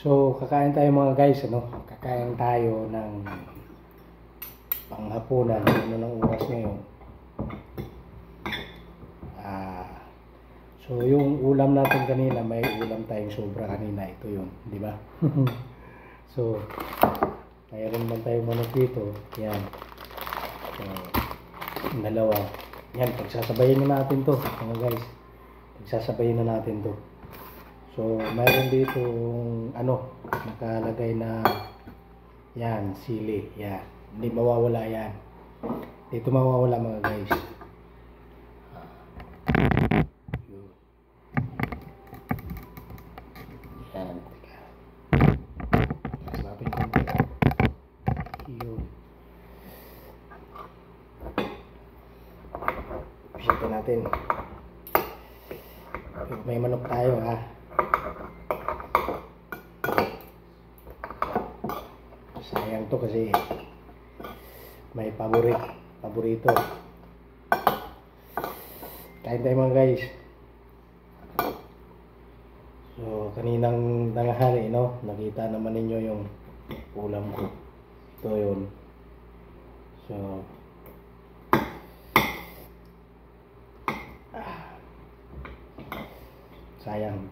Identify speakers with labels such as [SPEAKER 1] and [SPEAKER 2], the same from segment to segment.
[SPEAKER 1] So, kakain tayo mga guys, ano? Kakain tayo ng panghapunan. Ano ng oras ngayon? So, yung ulam natin kanina, may ulam tayong sobra kanina. Ito yun, di ba? So, mayroon man tayong manok dito. Yan. So, dalawa. Yan, pagsasabayin na natin to, mga guys. Pagsasabayin na natin to. So, mayroon dito ano, nakalagay na yan, sili. Yan. Hindi mawawala yan. Dito mawawala mga guys. Yan. Teka. Mas natin konti. Yun. Pisito natin. May manok tayo ha. Sayang to kasi may paborito. Kain tayo mga guys. So kaninang tanghali, no, nakita naman ninyo yung ulam ko. Ito yun. So sayang.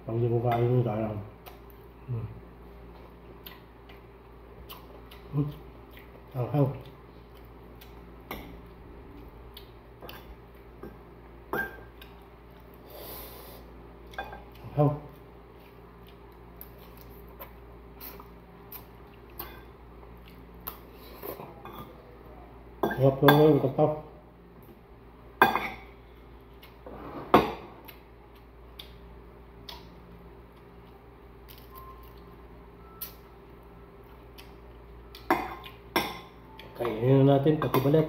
[SPEAKER 1] Pag di ko kain, sayang. Ang Sarap na yung katap. Kainin na natin pati balat.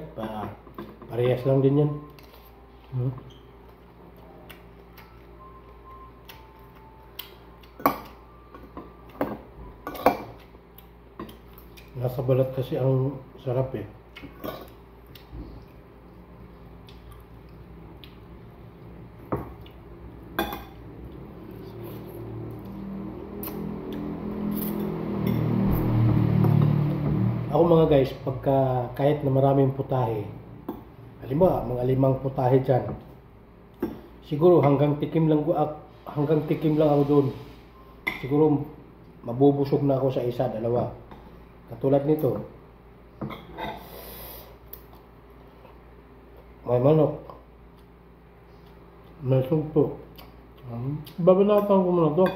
[SPEAKER 1] Parehas lang din yan. Nasa balat kasi ang sarap eh. Ako mga guys, pagka kahit na maraming putahe, halimbawa mga 5 putahe dyan, siguro hanggang tikim lang ako doon. Siguro mabubusog na ako sa isa, dalawa. Katulad nito, may manok, may sugpo. Babanatan ko muna to.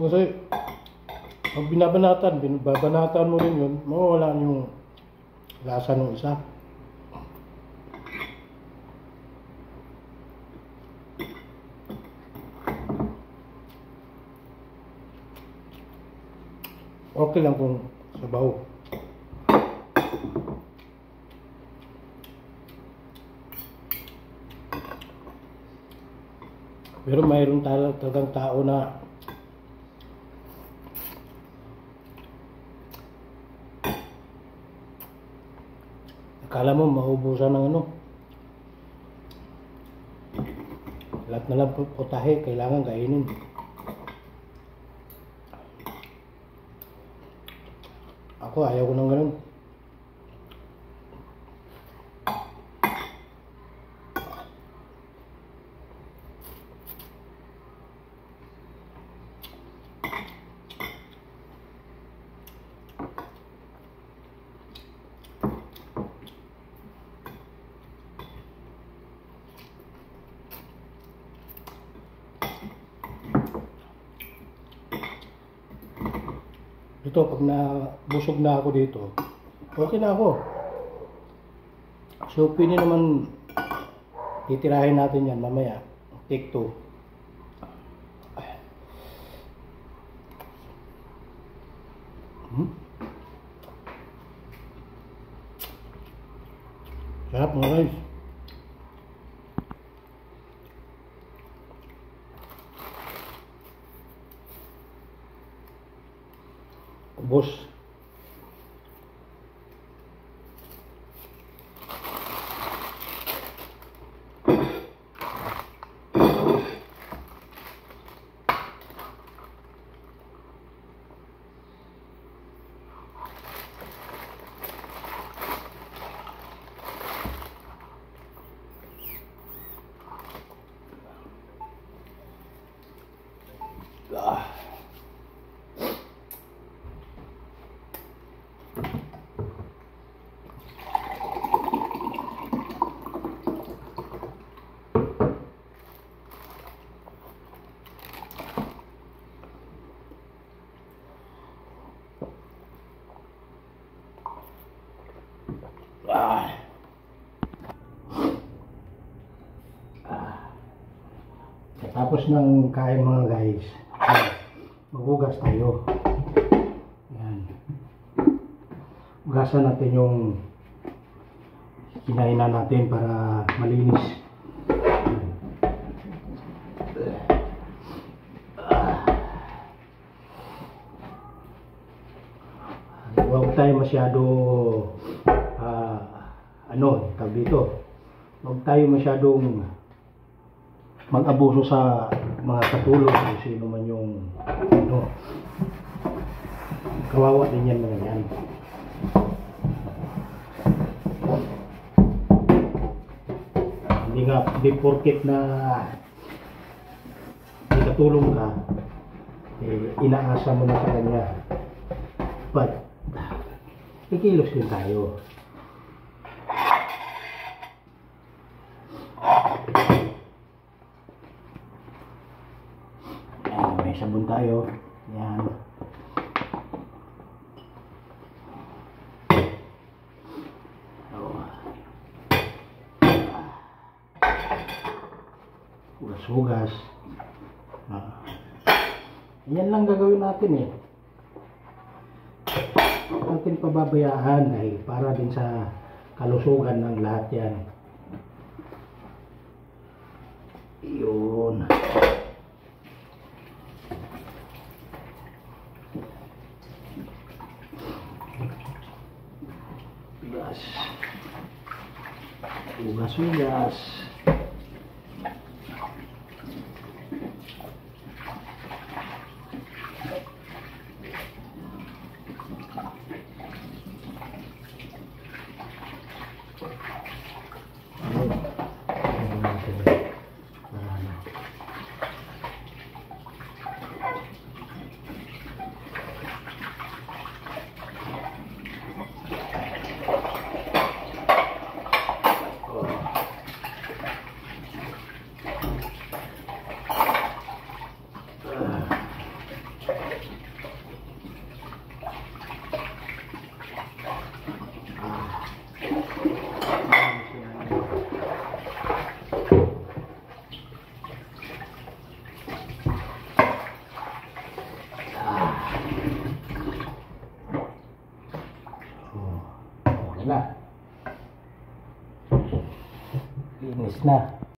[SPEAKER 1] Kasi pag babanatan mo rin yun, mawawala yung lasa ng isa. Okay lang kung sabaw. Pero mayroon talagang tao na akala mo maubusan ng ano. Lahat na lang putahe, kailangan kainin. Ako ayaw ko ng ganun. Ito, pag nabusog na ako dito, okay na ako. So, pwede naman titirahin natin yan mamaya. Take 2. Sarap mga guys. Ubos. Ah. Ah. Tapos ng kain mga guys, maghugas tayo. Yan. Hugasan natin yung kinainan natin para malinis. Huwag tayo masyado tawag dito. Huwag tayo masyadong mag-abuso sa mga katulong kung sino man yung kawawa din yan mga yan. Hindi porket na may katulong ka, inaasa mo na sa kanya. But ikilos din tayo. May sabon tayo. Yan. Hugas-hugas. Yan lang gagawin natin eh. Natin pababayaan ay para din sa kalusugan ng lahat yan. Yun. Hugas-hugas. Okay na. Linis na.